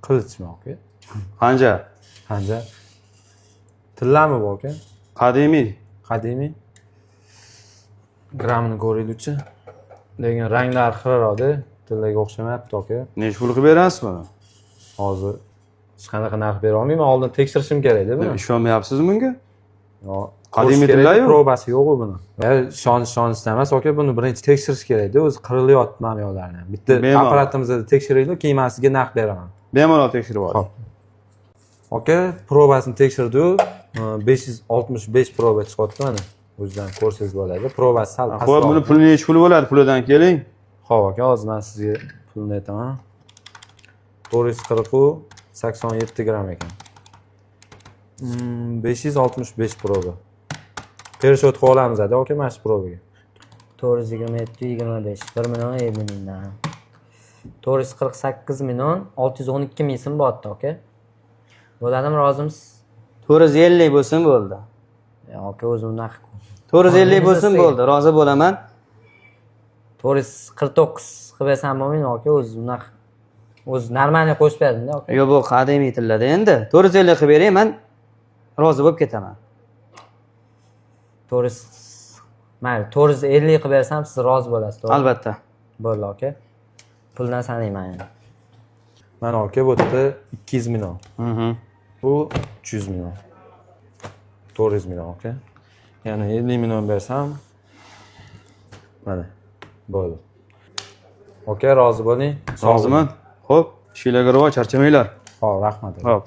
Qilichmi aka? Qancha? Qancha? Tillami bu aka? Qadimiy. Qadimiy. Grammini ko'raylikchi. Lekin ranglari xiraroqda, tillaga o'xshamayapti aka. Necha pul qilib berasiz buni? Hozir hech qanaqa narx bera olmayman. Oldin tekshirishim kerak-da buni. Ishonmayapsizmi bunga? Yo, Qadimiy tilla-yu. Probasi yo'q buni. Ishonish emas aka, buni birinchi tekshirish kerak-da, o'zi qirilyapti ma'nolarni. Bitta apparatimizda tekshiraylik, keyin men sizga narx beraman. Bemalol tekshirib oling. Xo'p. Aka, probasini tekshirdi-yu, 565 proba chiqyapti mana. O'zidan ko'rsangiz bo'ladi. Probasi sal pastroq. Xo'p, buni puli necha pul bo'ladi? Pulidan keling. Xo'p aka, hozir men sizga pulni aytaman. 440 gram ekan. 565 proba. Pereshot qilib olamiz aka, mana shu probaga. 427 25 1 million 50 mingdan. 448 million 612 ming so'm bo'lyapti aka. Bo'ladimi, rozimisiz? 450 bo'lsin bo'ldi. Aka o'zim naq. 450 bo'lsin bo'ldi, rozi bo'laman. 449 qilib bersam bo'lmaymi aka, o'zim naq. O'zi normalniy qo'shib berdim-da aka. Yo'q, bu qadimiy tillada endi. 450 qilib bering, men rozi bo'lib ketaman. 450 qilib bersam siz rozi bo'lasiz, to'g'ri? Albatta. Bo'ldi aka. Puldan sanayman endi. Mana aka, bu yerda 200 million. Bu 300 million. 400 million aka. Ya'ni 50 million bersam mana bo'ldi. Aka, rozi bo'ling. Roziman. Xo'p, ishinglarga ravo, charchamanglar. Xo'p, rahmat. Xo'p.